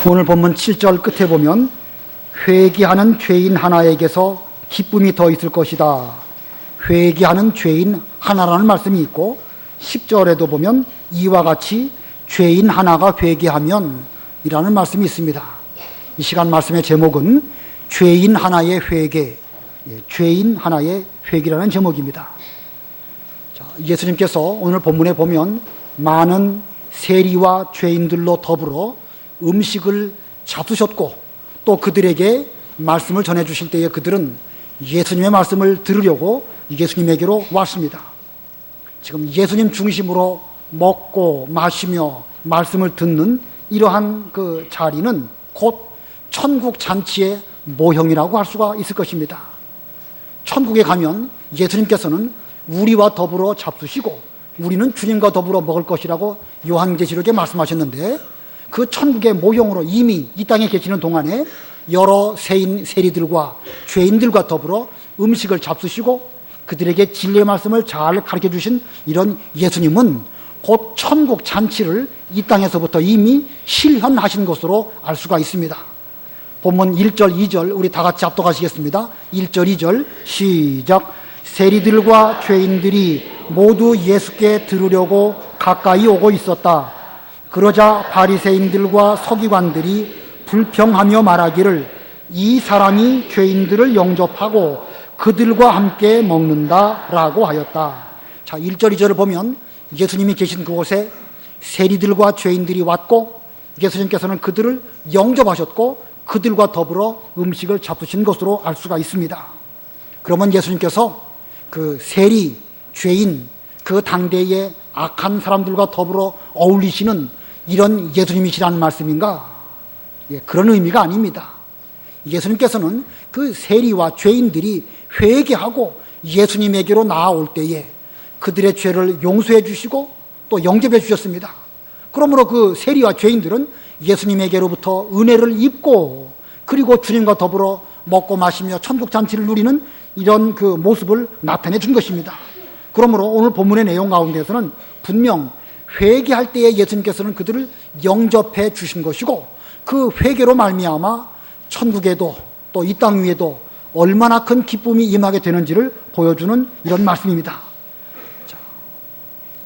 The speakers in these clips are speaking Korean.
오늘 본문 7절 끝에 보면 회개하는 죄인 하나에게서 기쁨이 더 있을 것이다. 회개하는 죄인 하나라는 말씀이 있고 10절에도 보면 이와 같이 죄인 하나가 회개하면 이라는 말씀이 있습니다. 이 시간 말씀의 제목은 죄인 하나의 회개, 죄인 하나의 회개라는 제목입니다. 예수님께서 오늘 본문에 보면 많은 세리와 죄인들로 더불어 음식을 잡수셨고 또 그들에게 말씀을 전해주실 때에 그들은 예수님의 말씀을 들으려고 예수님에게로 왔습니다. 지금 예수님 중심으로 먹고 마시며 말씀을 듣는 이러한 그 자리는 곧 천국 잔치의 모형이라고 할 수가 있을 것입니다. 천국에 가면 예수님께서는 우리와 더불어 잡수시고 우리는 주님과 더불어 먹을 것이라고 요한계시록에 말씀하셨는데 그 천국의 모형으로 이미 이 땅에 계시는 동안에 여러 세리들과 죄인들과 더불어 음식을 잡수시고 그들에게 진리의 말씀을 잘 가르쳐 주신 이런 예수님은 곧 천국 잔치를 이 땅에서부터 이미 실현하신 것으로 알 수가 있습니다. 본문 1절, 2절 우리 다 같이 합독하시겠습니다. 1절, 2절 시작. 세리들과 죄인들이 모두 예수께 들으려고 가까이 오고 있었다. 그러자 바리새인들과 서기관들이 불평하며 말하기를 이 사람이 죄인들을 영접하고 그들과 함께 먹는다라고 하였다. 자, 1절, 2절을 보면 예수님이 계신 그곳에 세리들과 죄인들이 왔고 예수님께서는 그들을 영접하셨고 그들과 더불어 음식을 잡수신 것으로 알 수가 있습니다. 그러면 예수님께서 그 세리, 죄인, 그 당대의 악한 사람들과 더불어 어울리시는 이런 예수님이시라는 말씀인가? 그런 의미가 아닙니다. 예수님께서는 그 세리와 죄인들이 회개하고 예수님에게로 나아올 때에 그들의 죄를 용서해 주시고 또 영접해 주셨습니다. 그러므로 그 세리와 죄인들은 예수님에게로부터 은혜를 입고 그리고 주님과 더불어 먹고 마시며 천국 잔치를 누리는 이런 그 모습을 나타내 준 것입니다. 그러므로 오늘 본문의 내용 가운데서는 분명 회개할 때에 예수님께서는 그들을 영접해 주신 것이고 그 회개로 말미암아 천국에도 또 이 땅 위에도 얼마나 큰 기쁨이 임하게 되는지를 보여주는 이런 말씀입니다. 자,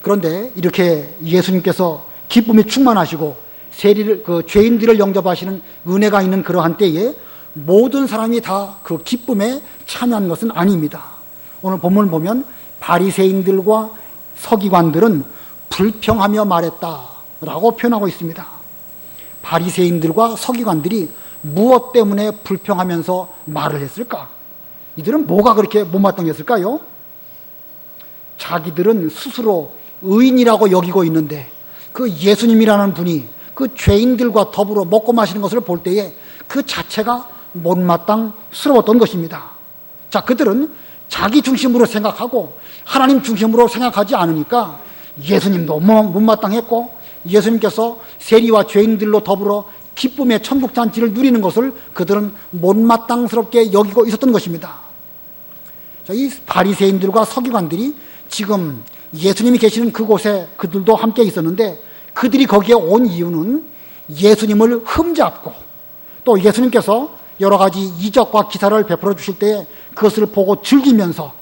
그런데 이렇게 예수님께서 기쁨이 충만하시고 죄인들을 영접하시는 은혜가 있는 그러한 때에 모든 사람이 다 그 기쁨에 참여한 것은 아닙니다. 오늘 본문을 보면 바리새인들과 서기관들은 불평하며 말했다라고 표현하고 있습니다. 바리새인들과 서기관들이 무엇 때문에 불평하면서 말을 했을까? 이들은 뭐가 그렇게 못마땅했을까요? 자기들은 스스로 의인이라고 여기고 있는데 그 예수님이라는 분이 그 죄인들과 더불어 먹고 마시는 것을 볼 때에 그 자체가 못마땅스러웠던 것입니다. 자, 그들은 자기 중심으로 생각하고 하나님 중심으로 생각하지 않으니까 예수님도 못마땅했고 예수님께서 세리와 죄인들로 더불어 기쁨의 천국 잔치를 누리는 것을 그들은 못마땅스럽게 여기고 있었던 것입니다. 자, 이 바리새인들과 서기관들이 지금 예수님이 계시는 그곳에 그들도 함께 있었는데 그들이 거기에 온 이유는 예수님을 흠잡고 또 예수님께서 여러 가지 이적과 기사를 베풀어 주실 때 그것을 보고 즐기면서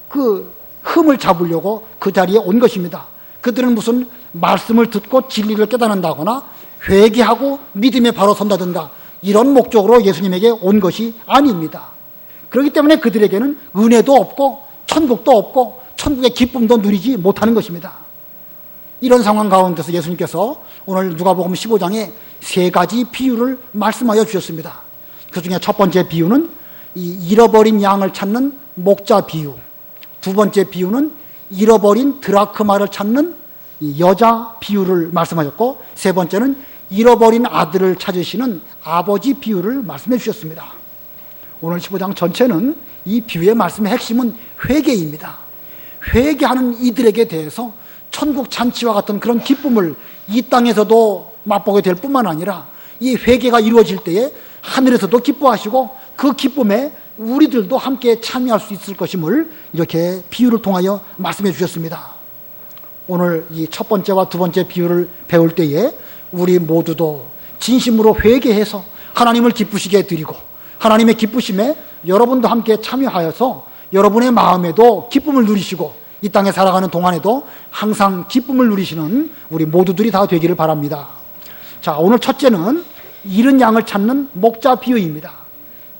그 흠을 잡으려고 그 자리에 온 것입니다. 그들은 무슨 말씀을 듣고 진리를 깨닫는다거나 회개하고 믿음에 바로 선다든가 이런 목적으로 예수님에게 온 것이 아닙니다. 그렇기 때문에 그들에게는 은혜도 없고 천국도 없고 천국의 기쁨도 누리지 못하는 것입니다. 이런 상황 가운데서 예수님께서 오늘 누가복음 15장에 세 가지 비유를 말씀하여 주셨습니다. 그 중에 첫 번째 비유는 이 잃어버린 양을 찾는 목자 비유, 두 번째 비유는 잃어버린 드라크마를 찾는 이 여자 비유를 말씀하셨고 세 번째는 잃어버린 아들을 찾으시는 아버지 비유를 말씀해 주셨습니다. 오늘 15장 전체는 이 비유의 말씀의 핵심은 회개입니다. 회개하는 이들에게 대해서 천국 잔치와 같은 그런 기쁨을 이 땅에서도 맛보게 될 뿐만 아니라 이 회개가 이루어질 때에 하늘에서도 기뻐하시고 그 기쁨에 우리들도 함께 참여할 수 있을 것임을 이렇게 비유를 통하여 말씀해 주셨습니다. 오늘 이 첫 번째와 두 번째 비유를 배울 때에 우리 모두도 진심으로 회개해서 하나님을 기쁘시게 드리고 하나님의 기쁘심에 여러분도 함께 참여하여서 여러분의 마음에도 기쁨을 누리시고 이 땅에 살아가는 동안에도 항상 기쁨을 누리시는 우리 모두들이 다 되기를 바랍니다. 자, 오늘 첫째는 잃은 양을 찾는 목자 비유입니다.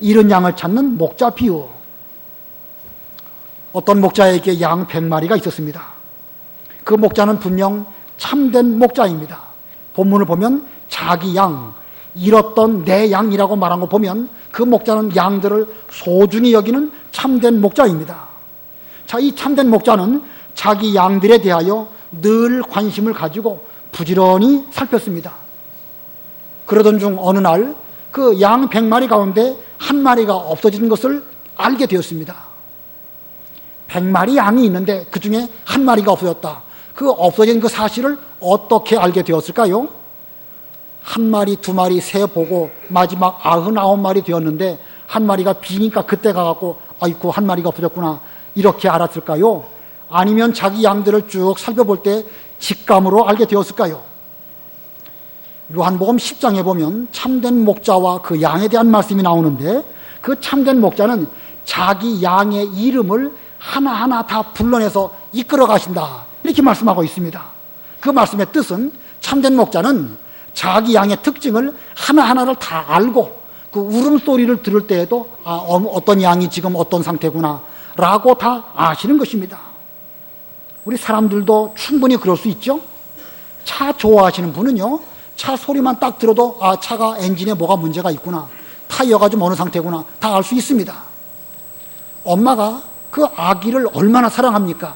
잃은 양을 찾는 목자 비유. 어떤 목자에게 양 100마리가 있었습니다. 그 목자는 분명 참된 목자입니다. 본문을 보면 자기 양, 잃었던 내 양이라고 말한 거 보면 그 목자는 양들을 소중히 여기는 참된 목자입니다. 자, 이 참된 목자는 자기 양들에 대하여 늘 관심을 가지고 부지런히 살폈습니다. 그러던 중 어느 날 그 양 100마리 가운데 한 마리가 없어진 것을 알게 되었습니다. 100마리 양이 있는데 그 중에 한 마리가 없어졌다. 그 없어진 그 사실을 어떻게 알게 되었을까요? 한 마리, 두 마리 세보고 마지막 99마리 되었는데 한 마리가 비니까 그때 가갖고 아이고 한 마리가 없어졌구나 이렇게 알았을까요? 아니면 자기 양들을 쭉 살펴볼 때 직감으로 알게 되었을까요? 요한복음 10장에 보면 참된 목자와 그 양에 대한 말씀이 나오는데 그 참된 목자는 자기 양의 이름을 하나하나 다 불러내서 이끌어 가신다 이렇게 말씀하고 있습니다. 그 말씀의 뜻은 참된 목자는 자기 양의 특징을 하나하나를 다 알고 그 울음소리를 들을 때에도 어떤 양이 지금 어떤 상태구나 라고 다 아시는 것입니다. 우리 사람들도 충분히 그럴 수 있죠. 차 좋아하시는 분은요, 차 소리만 딱 들어도 차가 엔진에 뭐가 문제가 있구나, 타이어가 좀 어느 상태구나 다 알 수 있습니다. 엄마가 그 아기를 얼마나 사랑합니까?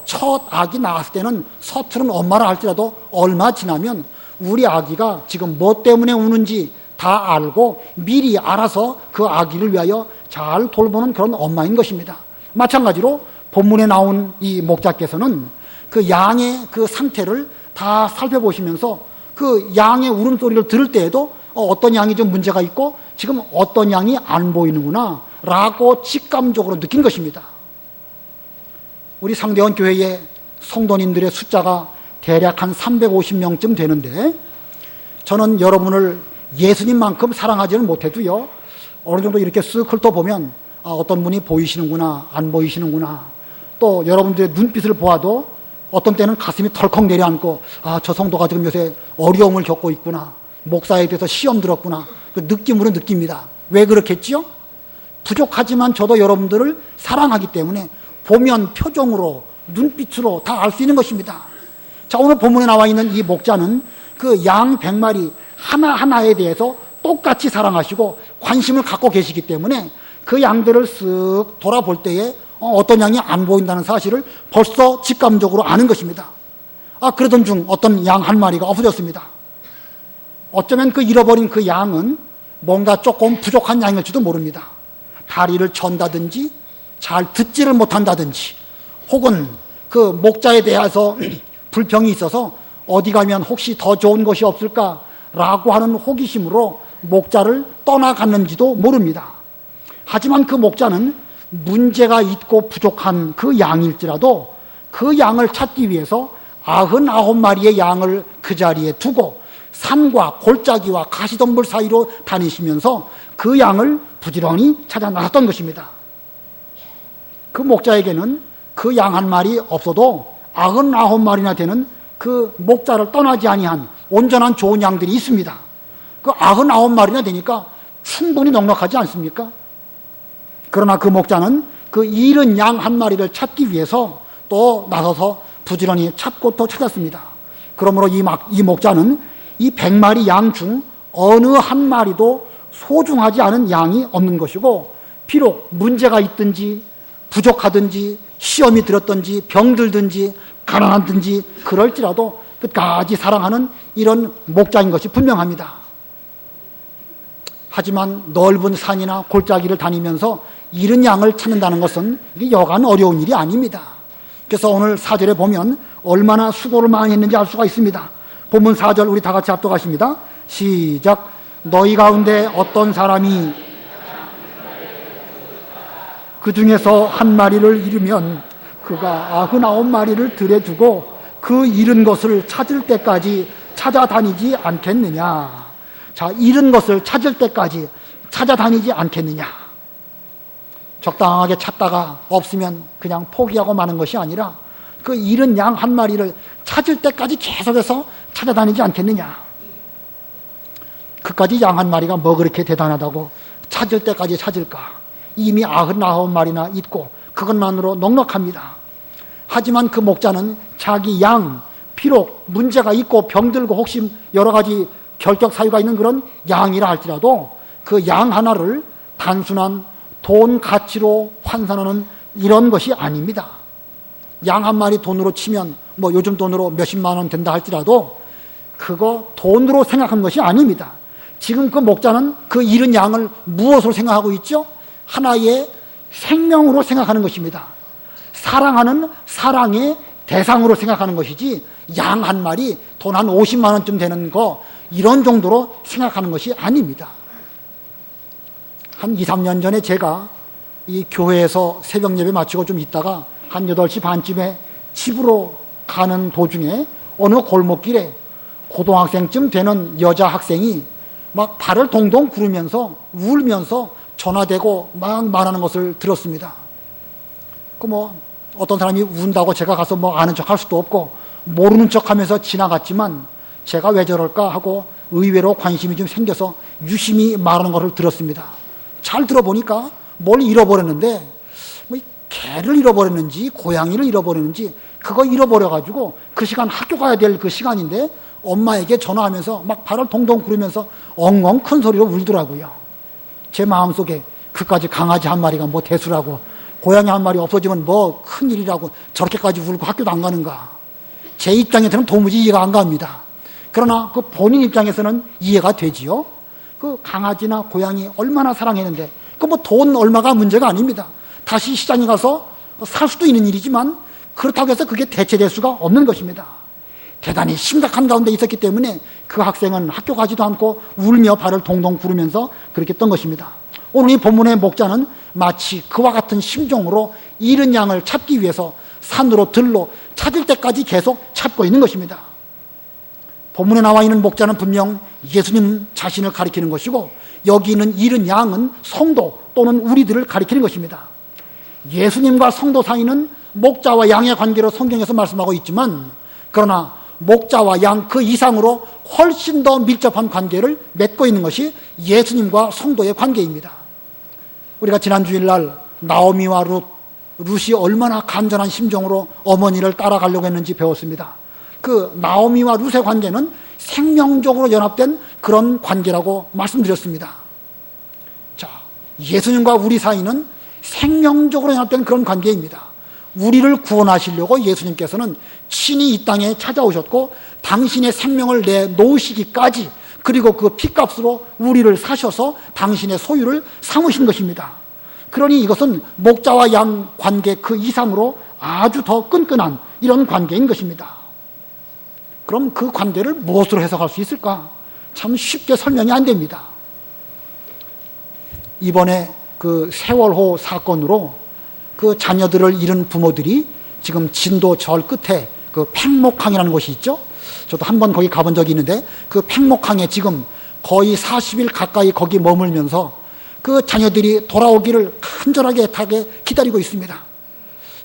첫 아기 낳았을 때는 서투른 엄마라 할지라도 얼마 지나면 우리 아기가 지금 뭐 때문에 우는지 다 알고 미리 알아서 그 아기를 위하여 잘 돌보는 그런 엄마인 것입니다. 마찬가지로 본문에 나온 이 목자께서는 그 양의 그 상태를 다 살펴보시면서 그 양의 울음소리를 들을 때에도 어떤 양이 좀 문제가 있고 지금 어떤 양이 안 보이는구나 라고 직감적으로 느낀 것입니다. 우리 상대원 교회의 성도님들의 숫자가 대략 한 350명쯤 되는데 저는 여러분을 예수님만큼 사랑하지는 못해도요, 어느 정도 이렇게 쓱 훑어보면 어떤 분이 보이시는구나 안 보이시는구나, 또 여러분들의 눈빛을 보아도 어떤 때는 가슴이 덜컥 내려앉고 저 성도가 지금 요새 어려움을 겪고 있구나, 목사에 대해서 시험 들었구나, 그 느낌으로 느낍니다. 왜 그렇겠지요? 부족하지만 저도 여러분들을 사랑하기 때문에 보면 표정으로 눈빛으로 다 알 수 있는 것입니다. 자, 오늘 본문에 나와 있는 이 목자는 그 양 100마리 하나하나에 대해서 똑같이 사랑하시고 관심을 갖고 계시기 때문에 그 양들을 쓱 돌아볼 때에 어떤 양이 안 보인다는 사실을 벌써 직감적으로 아는 것입니다. 그러던 중 어떤 양 한 마리가 없어졌습니다. 어쩌면 그 잃어버린 그 양은 뭔가 조금 부족한 양일지도 모릅니다. 다리를 전다든지 잘 듣지를 못한다든지 혹은 그 목자에 대해서 불평이 있어서 어디 가면 혹시 더 좋은 것이 없을까라고 하는 호기심으로 목자를 떠나갔는지도 모릅니다. 하지만 그 목자는 문제가 있고 부족한 그 양일지라도 그 양을 찾기 위해서 99마리의 양을 그 자리에 두고 산과 골짜기와 가시덤불 사이로 다니시면서 그 양을 부지런히 찾아 나섰던 것입니다. 그 목자에게는 그 양 한 마리 없어도 99마리나 되는 그 목자를 떠나지 아니한 온전한 좋은 양들이 있습니다. 그 99마리나 되니까 충분히 넉넉하지 않습니까? 그러나 그 목자는 그 잃은 양 한 마리를 찾기 위해서 또 나서서 부지런히 찾고 또 찾았습니다. 그러므로 이 목자는 이 100마리 양 중 어느 한 마리도 소중하지 않은 양이 없는 것이고, 비록 문제가 있든지 부족하든지 시험이 들었든지 병들든지 가난하든지 그럴지라도 끝까지 사랑하는 이런 목자인 것이 분명합니다. 하지만 넓은 산이나 골짜기를 다니면서 잃은 양을 찾는다는 것은 이게 여간 어려운 일이 아닙니다. 그래서 오늘 4절에 보면 얼마나 수고를 많이 했는지 알 수가 있습니다. 본문 4절 우리 다 같이 합독하십니다. 시작. 너희 가운데 어떤 사람이 그 중에서 한 마리를 잃으면 그가 99마리를 들에 두고 그 잃은 것을 찾을 때까지 찾아다니지 않겠느냐. 자, 잃은 것을 찾을 때까지 찾아다니지 않겠느냐. 적당하게 찾다가 없으면 그냥 포기하고 마는 것이 아니라 그 잃은 양 한 마리를 찾을 때까지 계속해서 찾아다니지 않겠느냐. 그까지 양 한 마리가 뭐 그렇게 대단하다고 찾을 때까지 찾을까. 이미 99마리나 있고 그것만으로 넉넉합니다. 하지만 그 목자는 자기 양, 비록 문제가 있고 병들고 혹시 여러 가지 결격 사유가 있는 그런 양이라 할지라도 그 양 하나를 단순한 돈 가치로 환산하는 이런 것이 아닙니다. 양 한 마리 돈으로 치면 뭐 요즘 돈으로 몇십만 원 된다 할지라도 그거 돈으로 생각한 것이 아닙니다. 지금 그 목자는 그 잃은 양을 무엇으로 생각하고 있죠? 하나의 생명으로 생각하는 것입니다. 사랑하는 사랑의 대상으로 생각하는 것이지 양 한 마리 돈 한 50만 원쯤 되는 거 이런 정도로 생각하는 것이 아닙니다. 한 2, 3년 전에 제가 이 교회에서 새벽 예배 마치고 좀 있다가 한 8시 반쯤에 집으로 가는 도중에 어느 골목길에 고등학생쯤 되는 여자 학생이 막 발을 동동 구르면서 울면서 전화대고 막 말하는 것을 들었습니다. 그 뭐 어떤 사람이 운다고 제가 가서 뭐 아는 척 할 수도 없고 모르는 척 하면서 지나갔지만 제가 왜 저럴까 하고 의외로 관심이 좀 생겨서 유심히 말하는 것을 들었습니다. 잘 들어보니까 뭘 잃어버렸는데 뭐 개를 잃어버렸는지 고양이를 잃어버렸는지 그거 잃어버려가지고 그 시간 학교 가야 될 그 시간인데 엄마에게 전화하면서 막 발을 동동 구르면서 엉엉 큰 소리로 울더라고요. 제 마음속에 그까지 강아지 한 마리가 뭐 대수라고 고양이 한 마리 없어지면 뭐 큰일이라고 저렇게까지 울고 학교도 안 가는가. 제 입장에서는 도무지 이해가 안 갑니다. 그러나 그 본인 입장에서는 이해가 되지요. 그 강아지나 고양이 얼마나 사랑했는데 그 뭐 돈 얼마가 문제가 아닙니다. 다시 시장에 가서 살 수도 있는 일이지만 그렇다고 해서 그게 대체될 수가 없는 것입니다. 대단히 심각한 가운데 있었기 때문에 그 학생은 학교 가지도 않고 울며 발을 동동 구르면서 그렇게 했던 것입니다. 오늘 이 본문의 목자는 마치 그와 같은 심정으로 잃은 양을 찾기 위해서 산으로 들로 찾을 때까지 계속 찾고 있는 것입니다. 본문에 나와 있는 목자는 분명 예수님 자신을 가리키는 것이고 여기 있는 잃은 양은 성도 또는 우리들을 가리키는 것입니다. 예수님과 성도 사이는 목자와 양의 관계로 성경에서 말씀하고 있지만 그러나 목자와 양 그 이상으로 훨씬 더 밀접한 관계를 맺고 있는 것이 예수님과 성도의 관계입니다. 우리가 지난 주일날 나오미와 룻이 얼마나 간절한 심정으로 어머니를 따라가려고 했는지 배웠습니다. 그 나오미와 룻의 관계는 생명적으로 연합된 그런 관계라고 말씀드렸습니다. 자, 예수님과 우리 사이는 생명적으로 연합된 그런 관계입니다. 우리를 구원하시려고 예수님께서는 친히 이 땅에 찾아오셨고 당신의 생명을 내놓으시기까지 그리고 그 핏값으로 우리를 사셔서 당신의 소유를 삼으신 것입니다. 그러니 이것은 목자와 양 관계 그 이상으로 아주 더 끈끈한 이런 관계인 것입니다. 그럼 그 관계를 무엇으로 해석할 수 있을까? 참 쉽게 설명이 안 됩니다. 이번에 그 세월호 사건으로 그 자녀들을 잃은 부모들이 지금 진도 절 끝에 그 팽목항이라는 곳이 있죠. 저도 한번 거기 가본 적이 있는데 그 팽목항에 지금 거의 40일 가까이 거기 머물면서 그 자녀들이 돌아오기를 간절하게 애타게 기다리고 있습니다.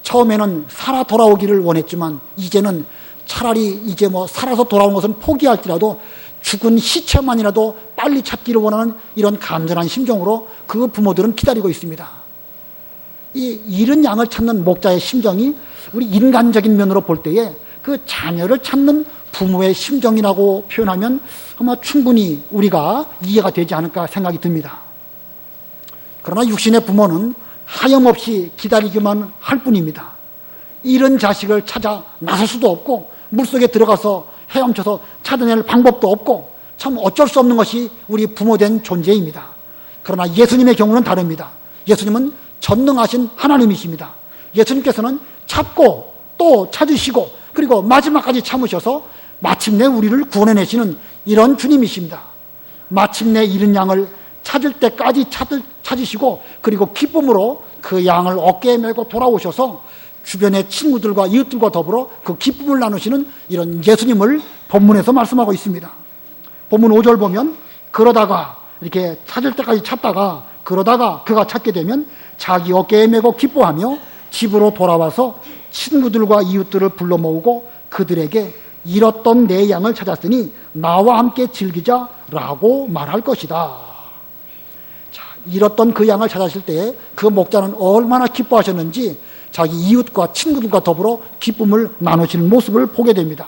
처음에는 살아 돌아오기를 원했지만 이제는 차라리 이제 뭐 살아서 돌아온 것은 포기할지라도 죽은 시체만이라도 빨리 찾기를 원하는 이런 간절한 심정으로 그 부모들은 기다리고 있습니다. 이 잃은 양을 찾는 목자의 심정이 우리 인간적인 면으로 볼 때에 그 자녀를 찾는 부모의 심정이라고 표현하면 아마 충분히 우리가 이해가 되지 않을까 생각이 듭니다. 그러나 육신의 부모는 하염없이 기다리기만 할 뿐입니다. 잃은 자식을 찾아 나설 수도 없고 물속에 들어가서 헤엄쳐서 찾아낼 방법도 없고 참 어쩔 수 없는 것이 우리 부모된 존재입니다. 그러나 예수님의 경우는 다릅니다. 예수님은 전능하신 하나님이십니다. 예수님께서는 찾고 또 찾으시고 그리고 마지막까지 참으셔서 마침내 우리를 구원해내시는 이런 주님이십니다. 마침내 잃은 양을 찾을 때까지 찾으시고 그리고 기쁨으로 그 양을 어깨에 메고 돌아오셔서 주변의 친구들과 이웃들과 더불어 그 기쁨을 나누시는 이런 예수님을 본문에서 말씀하고 있습니다. 본문 5절 보면 그러다가 이렇게 찾을 때까지 찾다가 그러다가 그가 찾게 되면 자기 어깨에 메고 기뻐하며 집으로 돌아와서 친구들과 이웃들을 불러 모으고 그들에게 잃었던 내 양을 찾았으니 나와 함께 즐기자라고 말할 것이다. 자, 잃었던 그 양을 찾았을 때에 그 목자는 얼마나 기뻐하셨는지 자기 이웃과 친구들과 더불어 기쁨을 나누시는 모습을 보게 됩니다.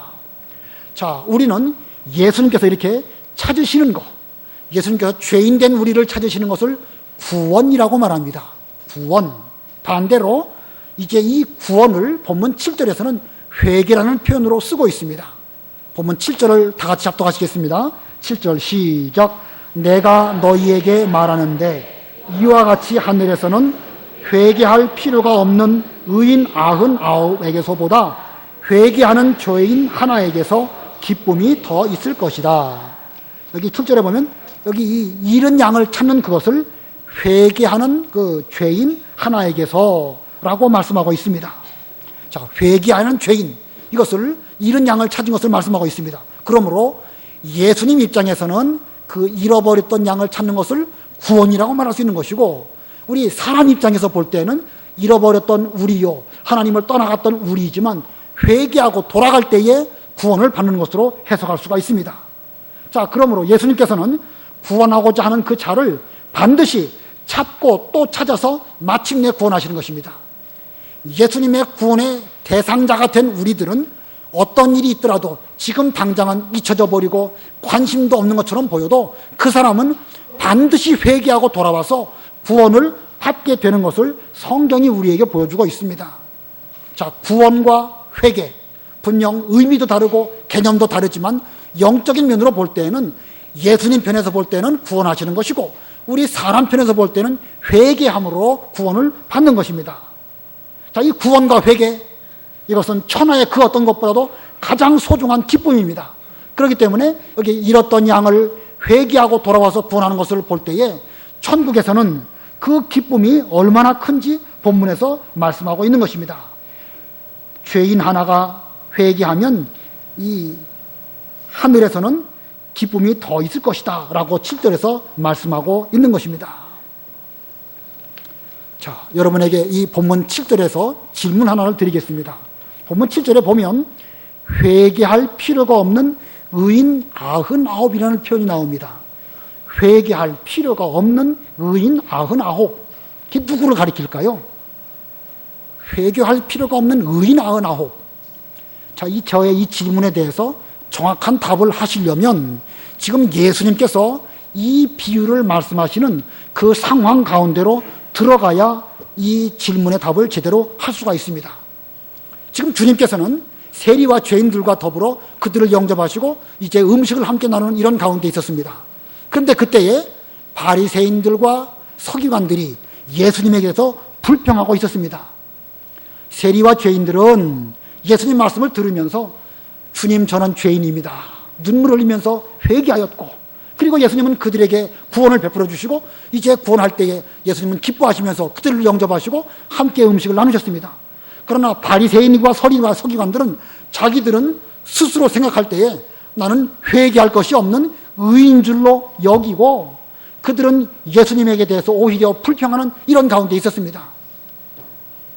자, 우리는 예수님께서 이렇게 찾으시는 것, 예수님께서 죄인된 우리를 찾으시는 것을 구원이라고 말합니다. 구원. 반대로 이제 이 구원을 본문 7절에서는 회개라는 표현으로 쓰고 있습니다. 본문 7절을 다 같이 합독하시겠습니다. 7절 시작. 내가 너희에게 말하는데 이와 같이 하늘에서는 회개할 필요가 없는 의인 99에게서보다 회개하는 죄인 하나에게서 기쁨이 더 있을 것이다. 여기 7절에 보면 여기 이 잃은 양을 찾는 그것을 회개하는 그 죄인 하나에게서 라고 말씀하고 있습니다. 자, 회개하는 죄인, 이것을 잃은 양을 찾은 것을 말씀하고 있습니다. 그러므로 예수님 입장에서는 그 잃어버렸던 양을 찾는 것을 구원이라고 말할 수 있는 것이고, 우리 사람 입장에서 볼 때는 잃어버렸던 우리요, 하나님을 떠나갔던 우리이지만 회개하고 돌아갈 때에 구원을 받는 것으로 해석할 수가 있습니다. 자, 그러므로 예수님께서는 구원하고자 하는 그 자를 반드시 찾고 또 찾아서 마침내 구원하시는 것입니다. 예수님의 구원의 대상자가 된 우리들은 어떤 일이 있더라도 지금 당장은 잊혀져 버리고 관심도 없는 것처럼 보여도 그 사람은 반드시 회개하고 돌아와서 구원을 받게 되는 것을 성경이 우리에게 보여주고 있습니다. 자, 구원과 회개, 분명 의미도 다르고 개념도 다르지만 영적인 면으로 볼 때는 예수님 편에서 볼 때는 구원하시는 것이고, 우리 사람 편에서 볼 때는 회개함으로 구원을 받는 것입니다. 자, 이 구원과 회개, 이것은 천하의 그 어떤 것보다도 가장 소중한 기쁨입니다. 그렇기 때문에 여기 잃었던 양을 회개하고 돌아와서 구원하는 것을 볼 때에 천국에서는 그 기쁨이 얼마나 큰지 본문에서 말씀하고 있는 것입니다. 죄인 하나가 회개하면 이 하늘에서는 기쁨이 더 있을 것이다 라고 7절에서 말씀하고 있는 것입니다. 자, 여러분에게 이 본문 7절에서 질문 하나를 드리겠습니다. 본문 7절에 보면 회개할 필요가 없는 의인 99이라는 표현이 나옵니다. 회개할 필요가 없는 의인 99. 이게 누구를 가리킬까요? 회개할 필요가 없는 의인 99. 자, 저의 이 질문에 대해서 정확한 답을 하시려면 지금 예수님께서 이 비유를 말씀하시는 그 상황 가운데로 들어가야 이 질문의 답을 제대로 할 수가 있습니다. 지금 주님께서는 세리와 죄인들과 더불어 그들을 영접하시고 이제 음식을 함께 나누는 이런 가운데 있었습니다. 그런데 그때에 바리새인들과 서기관들이 예수님에게서 불평하고 있었습니다. 세리와 죄인들은 예수님 말씀을 들으면서 주님, 저는 죄인입니다. 눈물 흘리면서 회개하였고, 그리고 예수님은 그들에게 구원을 베풀어 주시고 이제 구원할 때에 예수님은 기뻐하시면서 그들을 영접하시고 함께 음식을 나누셨습니다. 그러나 바리새인과 서리와 서기관들은 자기들은 스스로 생각할 때에 나는 회개할 것이 없는 의인 줄로 여기고, 그들은 예수님에게 대해서 오히려 불평하는 이런 가운데 있었습니다.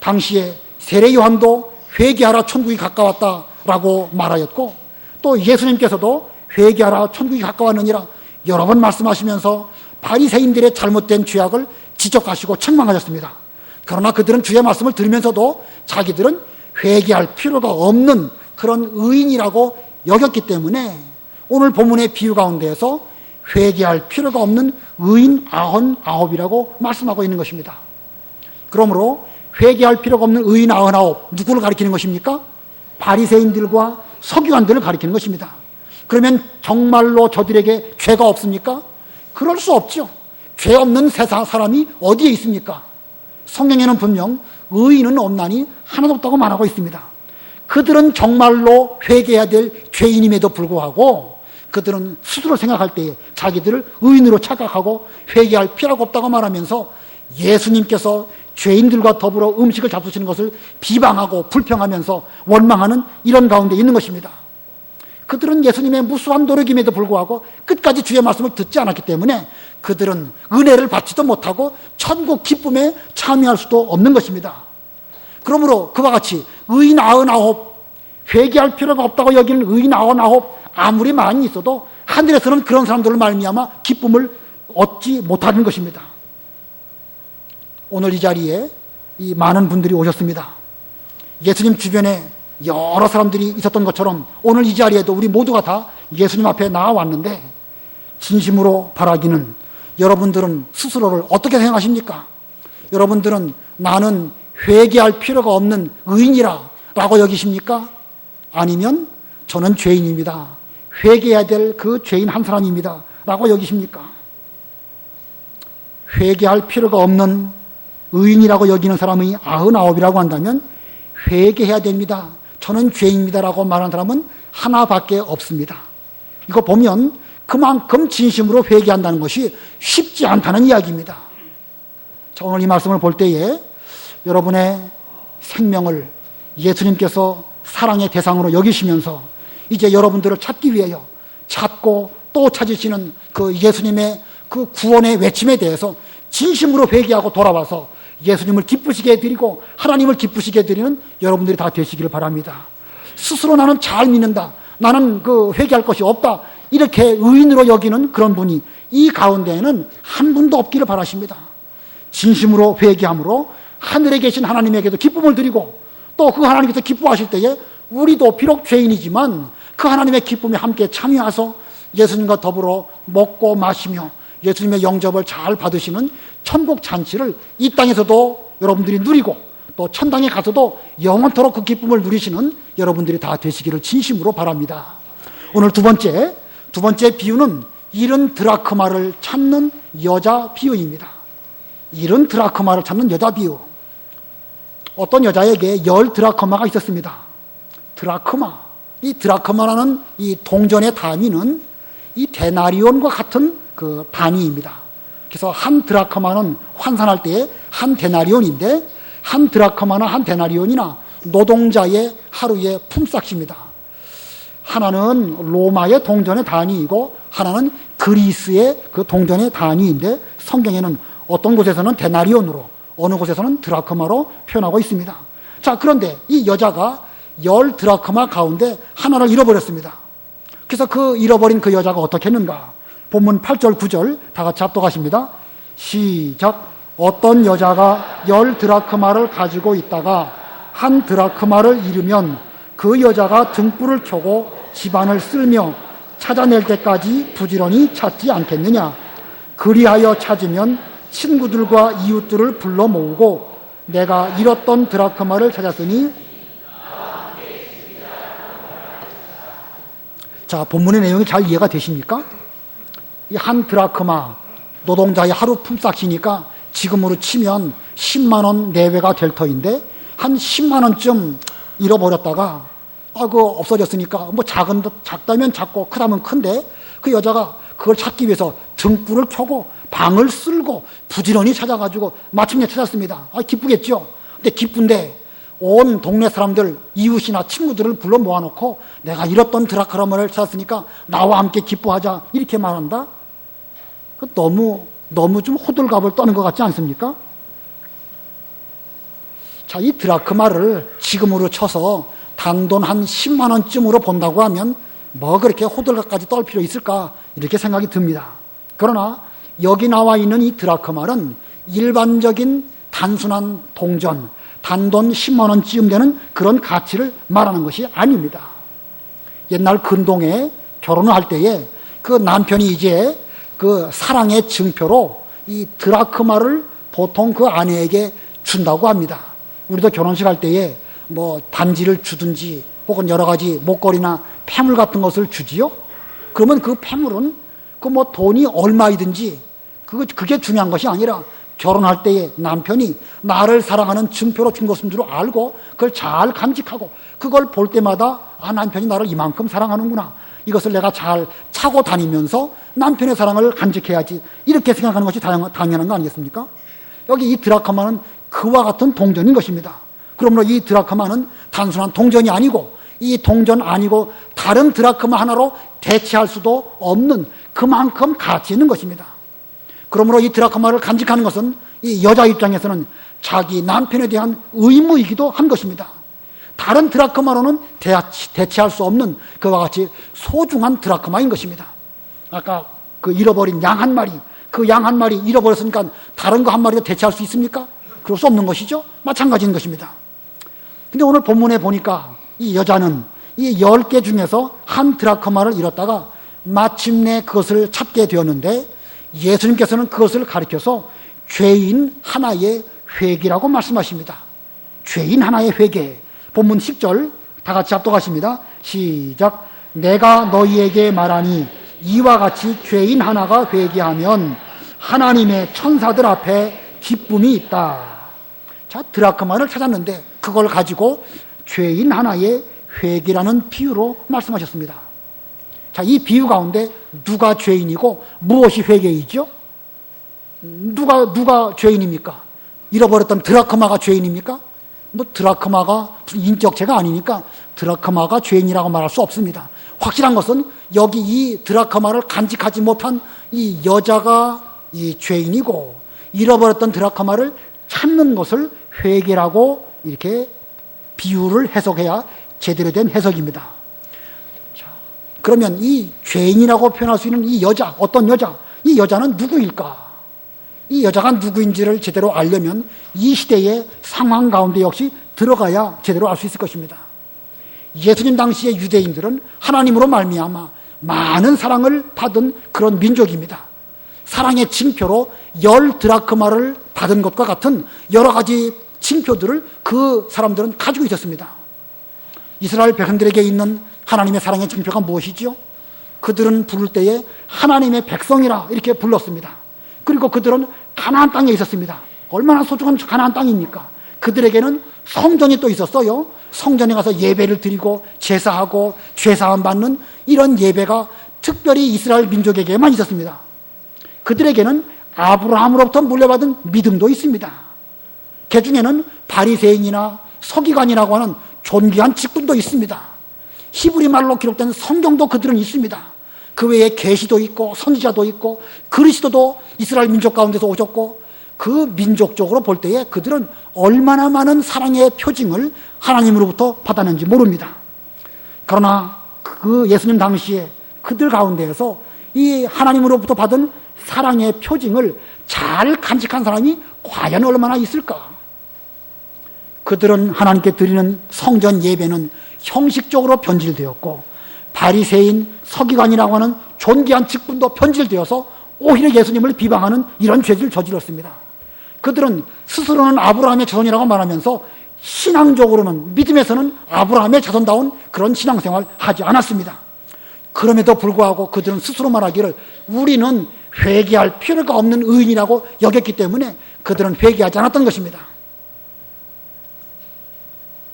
당시에 세례 요한도 회개하라 천국이 가까웠다라고 말하였고, 또 예수님께서도 회개하라 천국이 가까웠느니라 여러 번 말씀하시면서 바리새인들의 잘못된 죄악을 지적하시고 책망하셨습니다. 그러나 그들은 주의 말씀을 들으면서도 자기들은 회개할 필요가 없는 그런 의인이라고 여겼기 때문에 오늘 본문의 비유 가운데에서 회개할 필요가 없는 의인 99이라고 말씀하고 있는 것입니다. 그러므로 회개할 필요가 없는 의인 99, 누구를 가리키는 것입니까? 바리새인들과 서기관들을 가리키는 것입니다. 그러면 정말로 저들에게 죄가 없습니까? 그럴 수 없죠. 죄 없는 세상 사람이 어디에 있습니까? 성경에는 분명 의인은 없나니 하나도 없다고 말하고 있습니다. 그들은 정말로 회개해야 될 죄인임에도 불구하고 그들은 스스로 생각할 때에 자기들을 의인으로 착각하고 회개할 필요가 없다고 말하면서 예수님께서 죄인들과 더불어 음식을 잡수시는 것을 비방하고 불평하면서 원망하는 이런 가운데 있는 것입니다. 그들은 예수님의 무수한 노력임에도 불구하고 끝까지 주의 말씀을 듣지 않았기 때문에 그들은 은혜를 받지도 못하고 천국 기쁨에 참여할 수도 없는 것입니다. 그러므로 그와 같이 의인 99, 회개할 필요가 없다고 여기는 의인 99 아무리 많이 있어도 하늘에서는 그런 사람들을 말미암아 기쁨을 얻지 못하는 것입니다. 오늘 이 자리에 이 많은 분들이 오셨습니다. 예수님 주변에 여러 사람들이 있었던 것처럼 오늘 이 자리에도 우리 모두가 다 예수님 앞에 나와왔는데, 진심으로 바라기는 여러분들은 스스로를 어떻게 생각하십니까? 여러분들은 나는 회개할 필요가 없는 의인이라 라고 여기십니까? 아니면 저는 죄인입니다, 회개해야 될 그 죄인 한 사람입니다 라고 여기십니까? 회개할 필요가 없는 의인이라고 여기는 사람이 99이라고 한다면 회개해야 됩니다, 저는 죄인입니다 라고 말하는 사람은 하나밖에 없습니다. 이거 보면 그만큼 진심으로 회개한다는 것이 쉽지 않다는 이야기입니다. 자, 오늘 이 말씀을 볼 때에 여러분의 생명을 예수님께서 사랑의 대상으로 여기시면서 이제 여러분들을 찾기 위하여 찾고 또 찾으시는 그 예수님의 그 구원의 외침에 대해서 진심으로 회개하고 돌아와서 예수님을 기쁘시게 해드리고 하나님을 기쁘시게 해드리는 여러분들이 다 되시기를 바랍니다. 스스로 나는 잘 믿는다, 나는 그 회개할 것이 없다, 이렇게 의인으로 여기는 그런 분이 이 가운데에는 한 분도 없기를 바라십니다. 진심으로 회개함으로 하늘에 계신 하나님에게도 기쁨을 드리고 또 그 하나님께서 기뻐하실 때에 우리도 비록 죄인이지만 그 하나님의 기쁨에 함께 참여해서 예수님과 더불어 먹고 마시며 예수님의 영접을 잘 받으시는 천국 잔치를 이 땅에서도 여러분들이 누리고 또 천당에 가서도 영원토록 그 기쁨을 누리시는 여러분들이 다 되시기를 진심으로 바랍니다. 오늘 두 번째 비유는 잃은 드라크마를 찾는 여자 비유입니다. 잃은 드라크마를 찾는 여자 비유. 어떤 여자에게 10 드라크마가 있었습니다. 드라크마, 이 드라크마라는 이 동전의 단위는 이 데나리온과 같은 그 단위입니다. 그래서 한 드라크마는 환산할 때에 한 데나리온인데, 한 드라크마나 한 데나리온이나 노동자의 하루의 품삯입니다. 하나는 로마의 동전의 단위이고 하나는 그리스의 그 동전의 단위인데, 성경에는 어떤 곳에서는 데나리온으로, 어느 곳에서는 드라크마로 표현하고 있습니다. 자, 그런데 이 여자가 10 드라크마 가운데 하나를 잃어버렸습니다. 그래서 그 잃어버린 그 여자가 어떻게 했는가? 본문 8절 9절 다 같이 합독하십니다. 시작. 어떤 여자가 10 드라크마를 가지고 있다가 한 드라크마를 잃으면 그 여자가 등불을 켜고 집안을 쓸며 찾아낼 때까지 부지런히 찾지 않겠느냐? 그리하여 찾으면 친구들과 이웃들을 불러 모으고 내가 잃었던 드라크마를 찾았으니. 자, 본문의 내용이 잘 이해가 되십니까? 이 한 드라크마, 노동자의 하루 품삯이니까 지금으로 치면 10만 원 내외가 될 터인데 한 10만 원쯤 잃어버렸다가 없어졌으니까 뭐 작다면 작고 크다면 큰데 그 여자가 그걸 찾기 위해서 등불을 켜고 방을 쓸고 부지런히 찾아가지고 마침내 찾았습니다. 기쁘겠죠? 근데 기쁜데 온 동네 사람들, 이웃이나 친구들을 불러 모아놓고 내가 잃었던 드라크마를 찾았으니까 나와 함께 기뻐하자 이렇게 말한다? 너무 좀 호들갑을 떠는 것 같지 않습니까? 자, 이 드라크마를 지금으로 쳐서 단돈 한 10만 원쯤으로 본다고 하면 뭐 그렇게 호들갑까지 떨 필요 있을까 이렇게 생각이 듭니다. 그러나 여기 나와 있는 이 드라크마는 일반적인 단순한 동전, 단돈 10만 원쯤 되는 그런 가치를 말하는 것이 아닙니다. 옛날 근동에 결혼을 할 때에 그 남편이 이제 그 사랑의 증표로 이 드라크마를 보통 그 아내에게 준다고 합니다. 우리도 결혼식 할 때에 뭐 반지를 주든지 혹은 여러 가지 목걸이나 폐물 같은 것을 주지요. 그러면 그 폐물은 그 뭐 돈이 얼마이든지 그게 중요한 것이 아니라 결혼할 때에 남편이 나를 사랑하는 증표로 준 것인 줄 알고 그걸 잘 간직하고 그걸 볼 때마다 남편이 나를 이만큼 사랑하는구나, 이것을 내가 잘 차고 다니면서 남편의 사랑을 간직해야지, 이렇게 생각하는 것이 당연한 거 아니겠습니까? 여기 이 드라크마는 그와 같은 동전인 것입니다. 그러므로 이 드라크마는 단순한 동전이 아니고 이 동전 아니고 다른 드라크마 하나로 대체할 수도 없는 그만큼 가치 있는 것입니다. 그러므로 이 드라크마를 간직하는 것은 이 여자 입장에서는 자기 남편에 대한 의무이기도 한 것입니다. 다른 드라크마로는 대체할 수 없는 그와 같이 소중한 드라크마인 것입니다. 아까 그 잃어버린 양 한 마리, 그 양 한 마리 잃어버렸으니까 다른 거 한 마리로 대체할 수 있습니까? 그럴 수 없는 것이죠. 마찬가지인 것입니다. 근데 오늘 본문에 보니까 이 여자는 이 10개 중에서 한 드라크마를 잃었다가 마침내 그것을 찾게 되었는데 예수님께서는 그것을 가리켜서 죄인 하나의 회개라고 말씀하십니다. 죄인 하나의 회개. 본문 10절 다 같이 합독하십니다. 시작. 내가 너희에게 말하니 이와 같이 죄인 하나가 회개하면 하나님의 천사들 앞에 기쁨이 있다. 자, 드라크마를 찾았는데 그걸 가지고 죄인 하나의 회개라는 비유로 말씀하셨습니다. 자, 이 비유 가운데 누가 죄인이고 무엇이 회개이죠? 누가 죄인입니까? 잃어버렸던 드라크마가 죄인입니까? 뭐 드라크마가 무슨 인격체가 아니니까 드라크마가 죄인이라고 말할 수 없습니다. 확실한 것은 여기 이 드라크마를 간직하지 못한 이 여자가 이 죄인이고 잃어버렸던 드라크마를 찾는 것을 회개라고 이렇게 비유를 해석해야 제대로 된 해석입니다. 자, 그러면 이 죄인이라고 표현할 수 있는 이 여자, 어떤 여자? 이 여자는 누구일까? 이 여자가 누구인지를 제대로 알려면 이 시대의 상황 가운데 역시 들어가야 제대로 알 수 있을 것입니다. 예수님 당시의 유대인들은 하나님으로 말미암아 많은 사랑을 받은 그런 민족입니다. 사랑의 징표로 10드라크마를 받은 것과 같은 여러 가지 징표들을 그 사람들은 가지고 있었습니다. 이스라엘 백성들에게 있는 하나님의 사랑의 징표가 무엇이지요? 그들은 부를 때에 하나님의 백성이라 이렇게 불렀습니다. 그리고 그들은 가나안 땅에 있었습니다. 얼마나 소중한 가나안 땅입니까? 그들에게는 성전이 또 있었어요. 성전에 가서 예배를 드리고 제사하고 죄사함 받는 이런 예배가 특별히 이스라엘 민족에게만 있었습니다. 그들에게는 아브라함으로부터 물려받은 믿음도 있습니다. 그 중에는 바리새인이나 서기관이라고 하는 존귀한 직분도 있습니다. 히브리 말로 기록된 성경도 그들은 있습니다. 그 외에 계시도 있고 선지자도 있고 그리스도도 이스라엘 민족 가운데서 오셨고 그 민족적으로 볼 때에 그들은 얼마나 많은 사랑의 표징을 하나님으로부터 받았는지 모릅니다. 그러나 그 예수님 당시에 그들 가운데에서 이 하나님으로부터 받은 사랑의 표징을 잘 간직한 사람이 과연 얼마나 있을까? 그들은 하나님께 드리는 성전 예배는 형식적으로 변질되었고 바리새인, 서기관이라고 하는 존귀한 직분도 변질되어서 오히려 예수님을 비방하는 이런 죄를 저질렀습니다. 그들은 스스로는 아브라함의 자손이라고 말하면서 신앙적으로는, 믿음에서는 아브라함의 자손다운 그런 신앙생활을 하지 않았습니다. 그럼에도 불구하고 그들은 스스로 말하기를 우리는 회개할 필요가 없는 의인이라고 여겼기 때문에 그들은 회개하지 않았던 것입니다.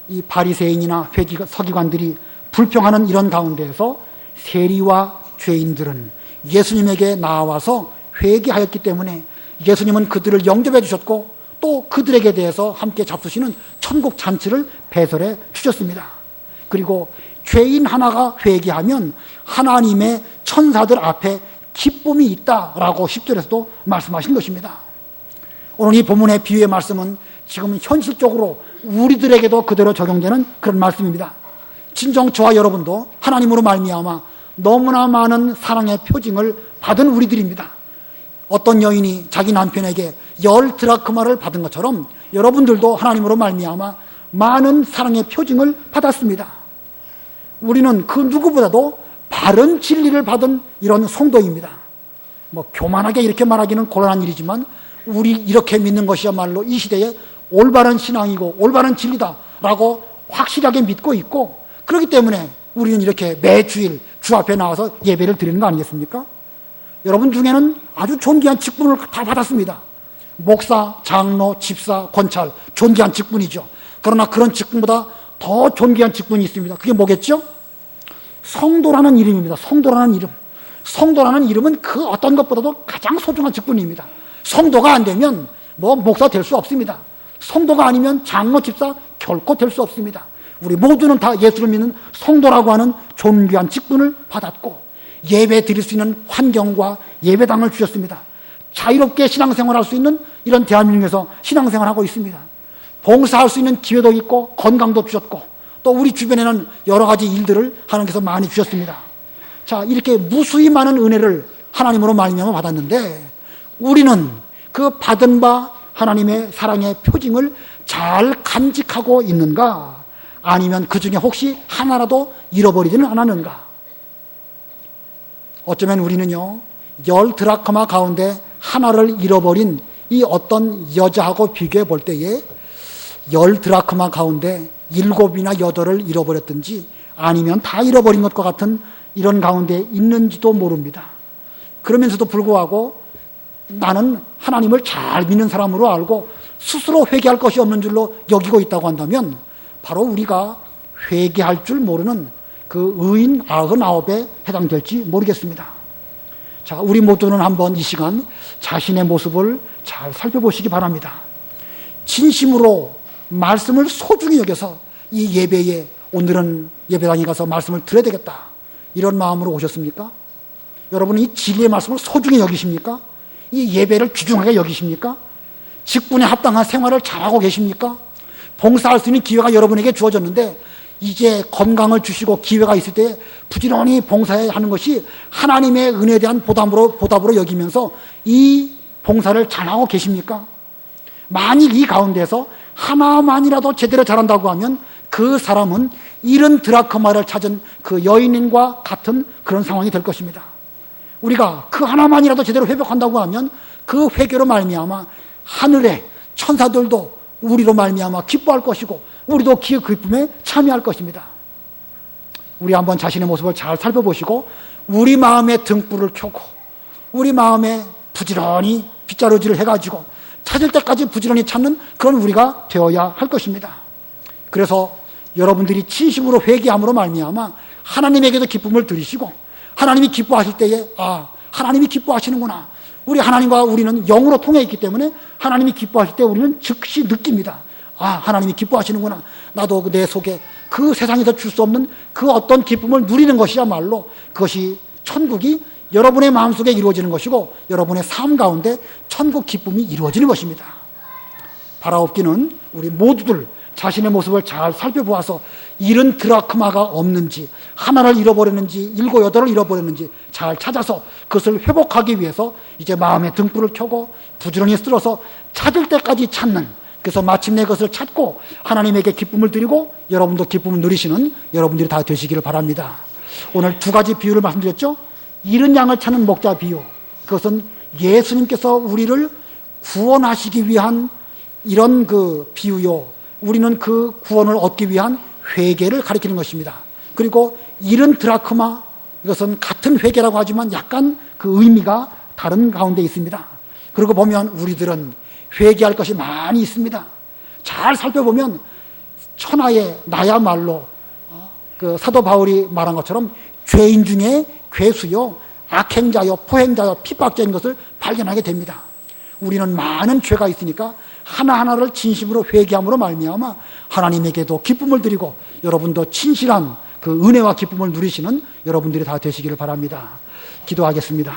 이 바리새인이나 서기관들이 불평하는 이런 가운데에서 세리와 죄인들은 예수님에게 나와서 회개하였기 때문에 예수님은 그들을 영접해 주셨고 또 그들에게 대해서 함께 잡수시는 천국 잔치를 배설해 주셨습니다. 그리고 죄인 하나가 회개하면 하나님의 천사들 앞에 기쁨이 있다라고 10절에서도 말씀하신 것입니다. 오늘 이 본문의 비유의 말씀은 지금 현실적으로 우리들에게도 그대로 적용되는 그런 말씀입니다. 진정 저와 여러분도 하나님으로 말미암아 너무나 많은 사랑의 표징을 받은 우리들입니다. 어떤 여인이 자기 남편에게 10드라크마를 받은 것처럼 여러분들도 하나님으로 말미암아 많은 사랑의 표징을 받았습니다. 우리는 그 누구보다도 바른 진리를 받은 이런 성도입니다. 교만하게 이렇게 말하기는 곤란한 일이지만 우리 이렇게 믿는 것이야말로 이 시대에 올바른 신앙이고 올바른 진리다라고 확실하게 믿고 있고, 그렇기 때문에 우리는 이렇게 매주일 주 앞에 나와서 예배를 드리는 거 아니겠습니까? 여러분 중에는 아주 존귀한 직분을 다 받았습니다. 목사, 장로, 집사, 권찰, 존귀한 직분이죠. 그러나 그런 직분보다 더 존귀한 직분이 있습니다. 그게 뭐겠죠? 성도라는 이름입니다. 성도라는 이름. 성도라는 이름은 그 어떤 것보다도 가장 소중한 직분입니다. 성도가 안 되면 목사 될 수 없습니다. 성도가 아니면 장로, 집사 결코 될 수 없습니다. 우리 모두는 다 예수를 믿는 성도라고 하는 존귀한 직분을 받았고 예배 드릴 수 있는 환경과 예배당을 주셨습니다. 자유롭게 신앙생활할 수 있는 이런 대한민국에서 신앙생활하고 있습니다. 봉사할 수 있는 기회도 있고 건강도 주셨고 또 우리 주변에는 여러 가지 일들을 하나님께서 많이 주셨습니다. 자, 이렇게 무수히 많은 은혜를 하나님으로 말미암아 받았는데 우리는 그 받은 바 하나님의 사랑의 표징을 잘 간직하고 있는가? 아니면 그 중에 혹시 하나라도 잃어버리지는 않았는가? 어쩌면 우리는요 10드라크마 가운데 하나를 잃어버린 이 어떤 여자하고 비교해 볼 때에 10드라크마 가운데 7이나 8을 잃어버렸든지 아니면 다 잃어버린 것과 같은 이런 가운데 있는지도 모릅니다. 그러면서도 불구하고 나는 하나님을 잘 믿는 사람으로 알고 스스로 회개할 것이 없는 줄로 여기고 있다고 한다면 바로 우리가 회개할 줄 모르는 그 의인 99에 해당될지 모르겠습니다. 자, 우리 모두는 한번 이 시간 자신의 모습을 잘 살펴보시기 바랍니다. 진심으로 말씀을 소중히 여겨서 이 예배에 오늘은 예배당에 가서 말씀을 들어야 되겠다 이런 마음으로 오셨습니까? 여러분은 이 진리의 말씀을 소중히 여기십니까? 이 예배를 귀중하게 여기십니까? 직분에 합당한 생활을 잘하고 계십니까? 봉사할 수 있는 기회가 여러분에게 주어졌는데 이제 건강을 주시고 기회가 있을 때 부지런히 봉사해야 하는 것이 하나님의 은혜에 대한 보답으로 여기면서 이 봉사를 잘하고 계십니까? 만일 이 가운데서 하나만이라도 제대로 잘한다고 하면 그 사람은 70드라크마를 찾은 그 여인과 같은 그런 상황이 될 것입니다. 우리가 그 하나만이라도 제대로 회복한다고 하면 그 회개로 말미암아 하늘의 천사들도 우리로 말미암아 기뻐할 것이고 우리도 그 기쁨에 참여할 것입니다. 우리 한번 자신의 모습을 잘 살펴보시고 우리 마음의 등불을 켜고 우리 마음에 부지런히 빗자루질을 해가지고 찾을 때까지 부지런히 찾는 그런 우리가 되어야 할 것입니다. 그래서 여러분들이 진심으로 회개함으로 말미암아 하나님에게도 기쁨을 드리시고 하나님이 기뻐하실 때에 하나님이 기뻐하시는구나. 우리 하나님과 우리는 영으로 통해 있기 때문에 하나님이 기뻐하실 때 우리는 즉시 느낍니다. 하나님이 기뻐하시는구나. 나도 내 속에 그 세상에서 줄 수 없는 그 어떤 기쁨을 누리는 것이야말로 그것이 천국이 여러분의 마음속에 이루어지는 것이고 여러분의 삶 가운데 천국 기쁨이 이루어지는 것입니다. 바라옵기는 우리 모두들 자신의 모습을 잘 살펴보아서 70드라크마가 없는지 하나를 잃어버렸는지 7, 8을 잃어버렸는지 잘 찾아서 그것을 회복하기 위해서 이제 마음의 등불을 켜고 부지런히 쓸어서 찾을 때까지 찾는, 그래서 마침내 그것을 찾고 하나님에게 기쁨을 드리고 여러분도 기쁨을 누리시는 여러분들이 다 되시기를 바랍니다. 오늘 2가지 비유를 말씀드렸죠. 잃은 양을 찾는 목자 비유, 그것은 예수님께서 우리를 구원하시기 위한 이런 그 비유요, 우리는 그 구원을 얻기 위한 회개를 가리키는 것입니다. 그리고 70드라크마, 이것은 같은 회개라고 하지만 약간 그 의미가 다른 가운데 있습니다. 그리고 보면 우리들은 회개할 것이 많이 있습니다. 잘 살펴보면 천하의 나야말로 그 사도 바울이 말한 것처럼 죄인 중에 괴수요, 악행자요, 포행자요, 핍박자인 것을 발견하게 됩니다. 우리는 많은 죄가 있으니까 하나하나를 진심으로 회개함으로 말미암아 하나님에게도 기쁨을 드리고 여러분도 진실한 그 은혜와 기쁨을 누리시는 여러분들이 다 되시기를 바랍니다. 기도하겠습니다.